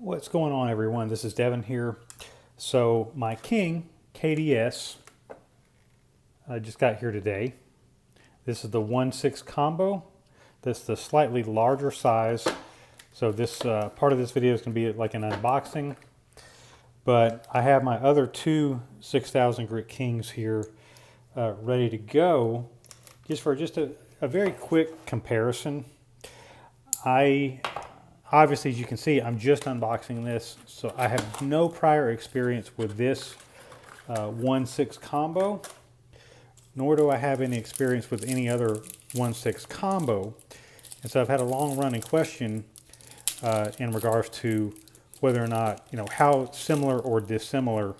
What's going on, everyone? This is Devin here. So my King KDS just got here today. This is the 1/6 combo. This is the slightly larger size. So this part of this video is going to be like an unboxing. But I have my other two 6,000 grit Kings here ready to go, just for a very quick comparison. Obviously, as you can see, I'm just unboxing this, so I have no prior experience with this 1/6 combo, nor do I have any experience with any other 1/6 combo. And so I've had a long running question in regards to whether or not, how similar or dissimilar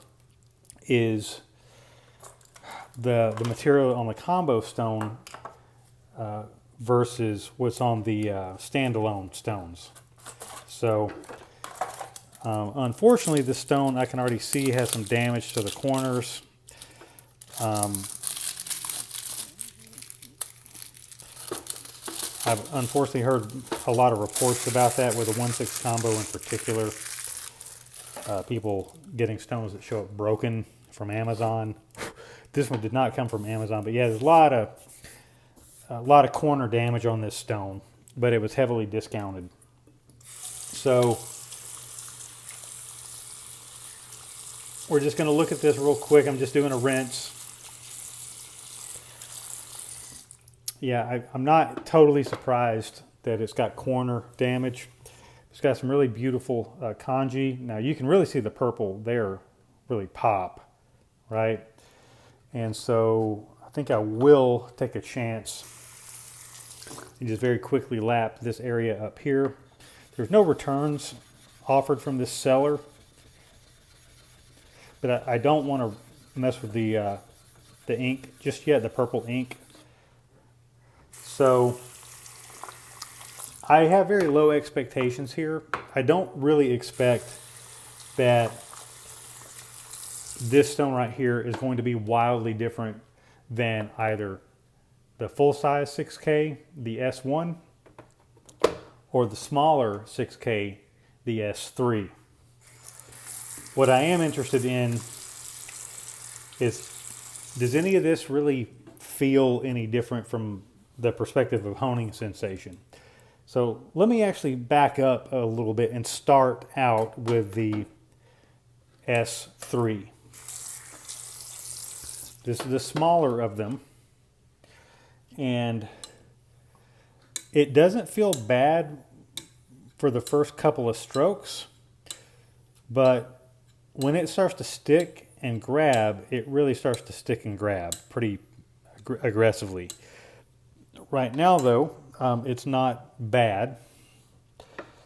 is the material on the combo stone versus what's on the standalone stones. So unfortunately, the stone I can already see has some damage to the corners. I've unfortunately heard a lot of reports about that with the 1/6 combo in particular. People getting stones that show up broken from Amazon. This one did not come from Amazon, but yeah, there's a lot of corner damage on this stone, but it was heavily discounted. So we're just going to look at this real quick. I'm just doing a rinse. Yeah, I'm not totally surprised that it's got corner damage. It's got some really beautiful kanji. Now you can really see the purple there really pop, right? And so I think I will take a chance and just very quickly lap this area up here. There's no returns offered from this seller, but I don't want to mess with the ink just yet, the purple ink. So I have very low expectations here. I don't really expect that this stone right here is going to be wildly different than either the full-size 6K, the S1, or the smaller 6K, the S3. What I am interested in is, does any of this really feel any different from the perspective of honing sensation? So let me actually back up a little bit and start out with the S3. This is the smaller of them, and it doesn't feel bad for the first couple of strokes, but when it starts to stick and grab, it really starts to stick and grab pretty aggressively. Right now, though, it's not bad.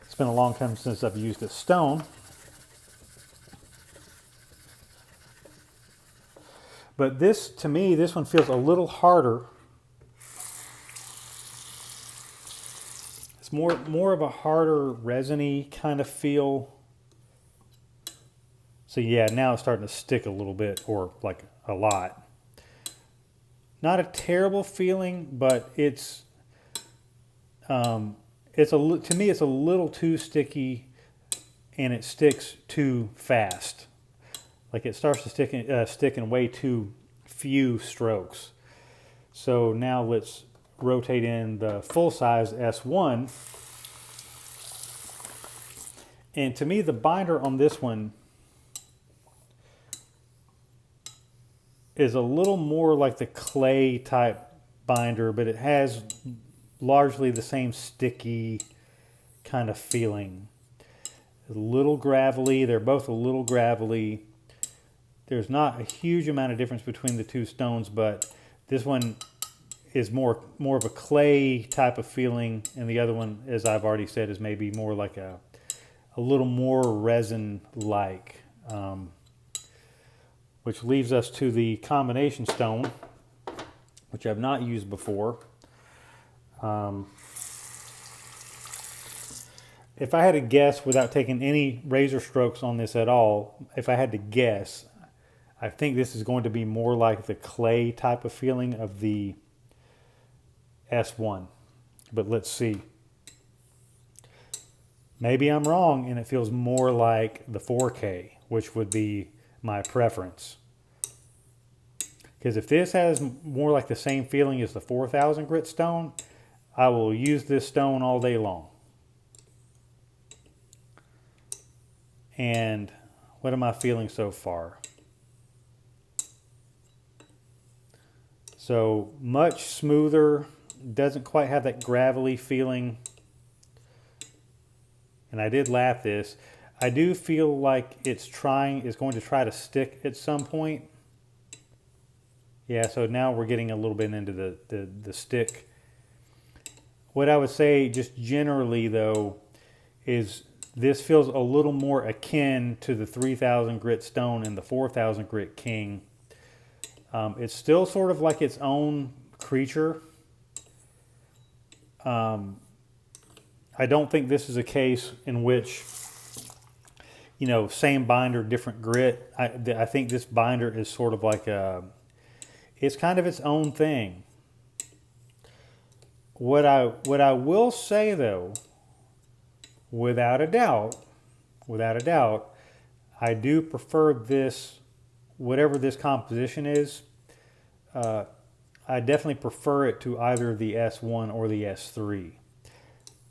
It's been a long time since I've used this stone. But this, to me, this one feels a little harder. It's more of a harder resiny kind of feel. So yeah, now it's starting to stick a little bit, or like a lot. Not a terrible feeling, but to me it's a little too sticky, and it sticks too fast. Like it starts to stick in way too few strokes. So now let's rotate in the full-size S1. And to me, the binder on this one is a little more like the clay type binder, but it has largely the same sticky kind of feeling. A little gravelly. They're both a little gravelly. There's not a huge amount of difference between the two stones, but this one is more of a clay type of feeling, and the other one, as I've already said, is maybe more like a little more resin-like. Which leaves us to the combination stone, which I've not used before. If I had to guess, without taking any razor strokes on this at all, if I had to guess, I think this is going to be more like the clay type of feeling of the S1. But let's see. Maybe I'm wrong and it feels more like the 4K, which would be my preference. Because if this has more like the same feeling as the 4000 grit stone, I will use this stone all day long. And what am I feeling so far? So much smoother, doesn't quite have that gravelly feeling. And I did lap this. I do feel like it's going to try to stick at some point. Yeah, so now we're getting a little bit into the stick. What I would say just generally though is this feels a little more akin to the 3000 grit stone and the 4000 grit king. It's still sort of like its own creature. I don't think this is a case in which, you know, same binder, different grit. I think this binder is sort of like it's kind of its own thing. What I will say though, without a doubt, I do prefer this, whatever this composition is. I definitely prefer it to either the S1 or the S3.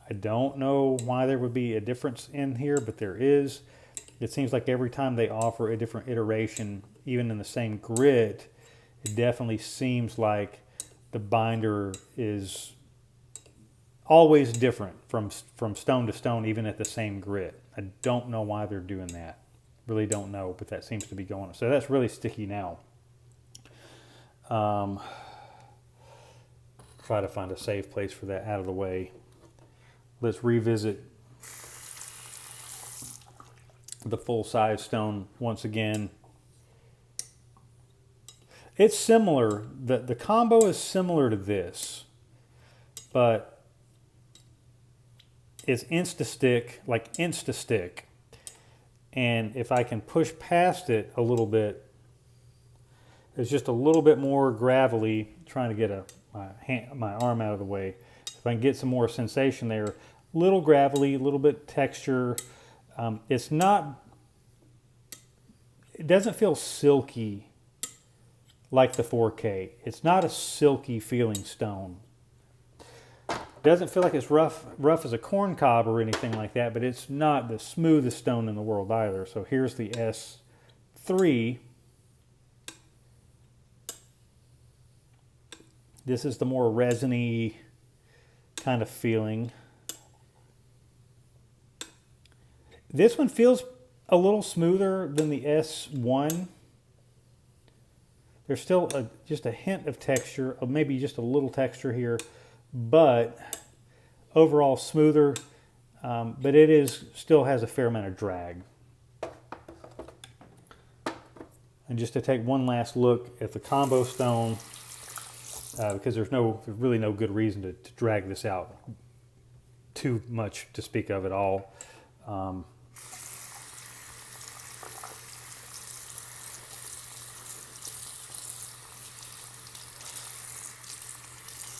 I don't know why there would be a difference in here, but there is. It seems like every time they offer a different iteration, even in the same grit, it definitely seems like the binder is always different from stone to stone, even at the same grit. I don't know why they're doing that. Really don't know, but that seems to be going on. So that's really sticky now. Try to find a safe place for that out of the way. Let's revisit the full-size stone once again. It's similar. The combo is similar to this, but it's insta-stick, like insta-stick. And if I can push past it a little bit, it's just a little bit more gravelly, trying to get my arm out of the way. If I can get some more sensation there, little gravelly, a little bit texture. It doesn't feel silky like the 4K. It's not a silky feeling stone. It doesn't feel like it's rough as a corn cob or anything like that, but it's not the smoothest stone in the world either. So here's the S3. This is the more resiny kind of feeling. This one feels a little smoother than the S1. There's still just a hint of texture, or maybe just a little texture here, but overall smoother, but it still has a fair amount of drag. And just to take one last look at the combo stone, because there's really no good reason to drag this out too much to speak of at all.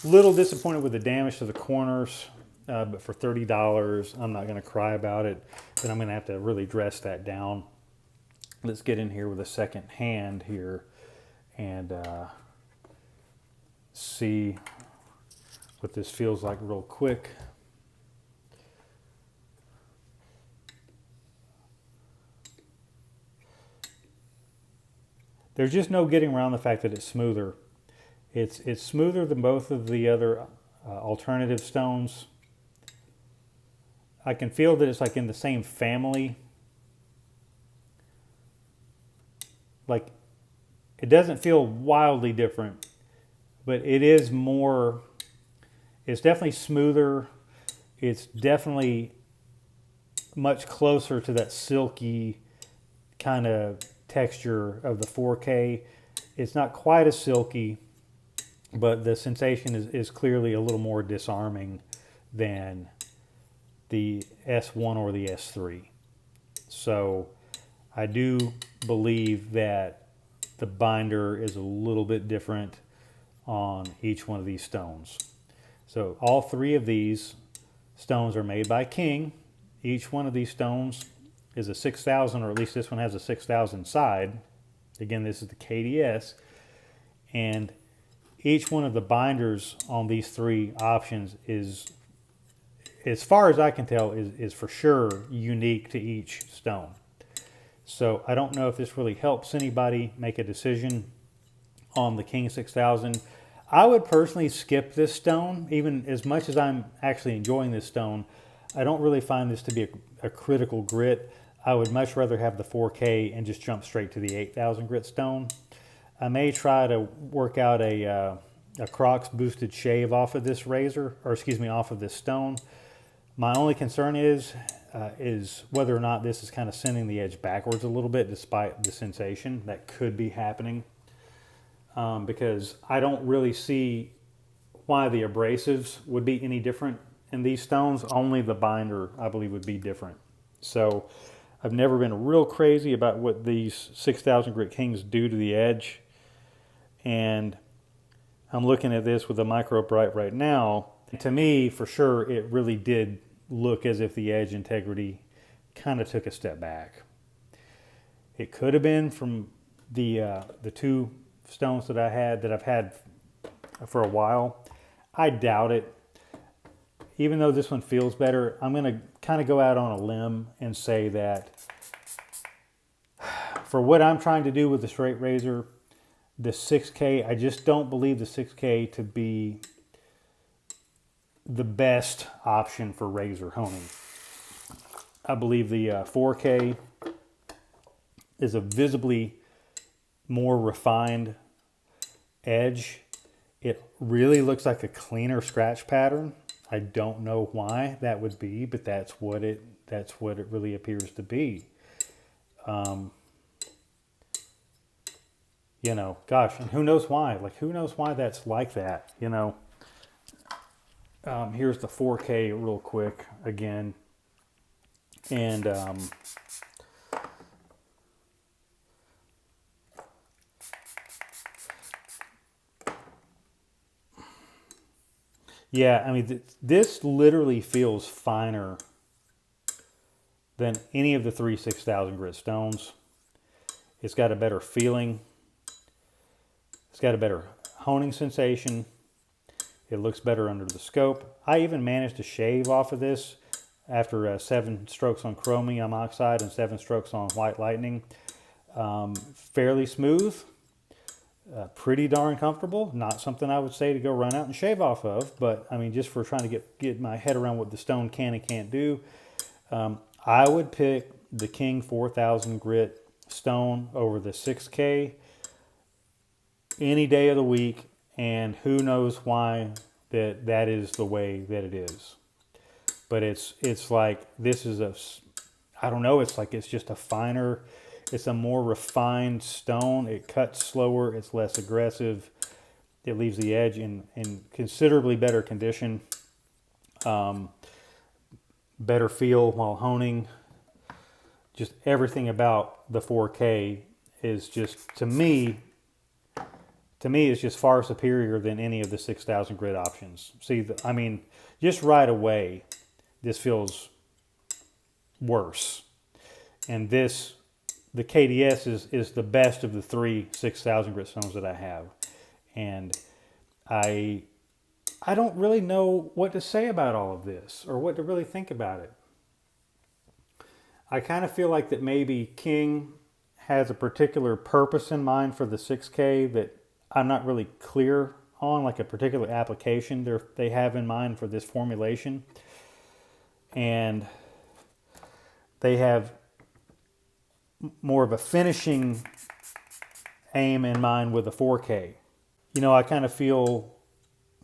Little disappointed with the damage to the corners, but for $30, I'm not going to cry about it, but I'm going to have to really dress that down. Let's get in here with a second hand here and see what this feels like real quick. There's just no getting around the fact that it's smoother. It's smoother than both of the other alternative stones. I can feel that it's like in the same family. Like, it doesn't feel wildly different, but it is more, it's definitely smoother. It's definitely much closer to that silky kind of texture of the 4K. It's not quite as silky, but the sensation is clearly a little more disarming than the S1 or the S3. So I do believe that the binder is a little bit different on each one of these stones. So all three of these stones are made by King, Each one of these stones is a 6,000, or at least this one has a 6,000 side. Again, this is the KDS. And each one of the binders on these three options is, as far as I can tell, is for sure unique to each stone. So I don't know if this really helps anybody make a decision on the King 6000. I would personally skip this stone, even as much as I'm actually enjoying this stone. I don't really find this to be a critical grit. I would much rather have the 4K and just jump straight to the 8,000 grit stone. I may try to work out a Crocs boosted shave off of this razor, or excuse me, off of this stone. My only concern is whether or not this is kind of sending the edge backwards a little bit, despite the sensation that could be happening. Because I don't really see why the abrasives would be any different in these stones. Only the binder, I believe, would be different. So I've never been real crazy about what these 6,000 grit Kings do to the edge. And I'm looking at this with a micro bright right now. To me, for sure, it really did look as if the edge integrity kind of took a step back. It could have been from the two stones that I've had for a while. I doubt it. Even though this one feels better, I'm going to kind of go out on a limb and say that for what I'm trying to do with the straight razor, the 6K, I just don't believe the 6K to be the best option for razor honing. I believe the 4K is a visibly more refined edge. It really looks like a cleaner scratch pattern. I don't know why that would be, but that's what it really appears to be. You know, gosh, and who knows why? Like, who knows why that's like that? You know. Here's the 4K real quick again, and yeah, I mean, this literally feels finer than any of the three 6,000 grit stones. It's got a better feeling. It's got a better honing sensation. It looks better under the scope. I even managed to shave off of this after 7 strokes on chromium oxide and 7 strokes on white lightning. Fairly smooth. Pretty darn comfortable. Not something I would say to go run out and shave off of, but I mean, just for trying to get my head around what the stone can and can't do, I would pick the King 4000 grit stone over the 6K any day of the week, and who knows why that is the way that it is. But it's like, this is I don't know, it's like it's just a finer, it's a more refined stone. It cuts slower, it's less aggressive. It leaves the edge in considerably better condition. Better feel while honing. Just everything about the 4K is just, to me, it's just far superior than any of the 6,000 grit options. See, I mean, just right away, this feels worse. And the KDS is the best of the three 6,000 grit stones that I have. And I don't really know what to say about all of this, or what to really think about it. I kind of feel like that maybe King has a particular purpose in mind for the 6K that I'm not really clear on, like a particular application they have in mind for this formulation. And they have more of a finishing aim in mind with the 4K. You know, I kind of feel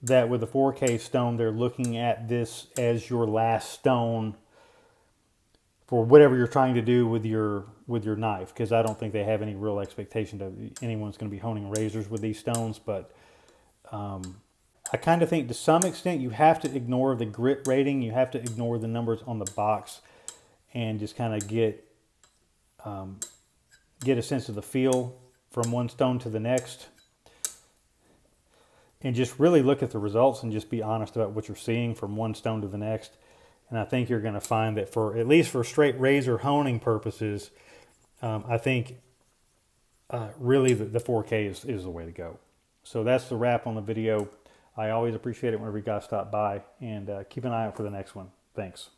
that with the 4K stone, they're looking at this as your last stone for whatever you're trying to do with your knife, because I don't think they have any real expectation that anyone's going to be honing razors with these stones. But I kind of think to some extent you have to ignore the grit rating, you have to ignore the numbers on the box, and just kind of get a sense of the feel from one stone to the next, and just really look at the results and just be honest about what you're seeing from one stone to the next. And I think you're going to find that for, at least for straight razor honing purposes, I think really the 4K is the way to go. So that's the wrap on the video. I always appreciate it whenever you guys stop by, and keep an eye out for the next one. Thanks.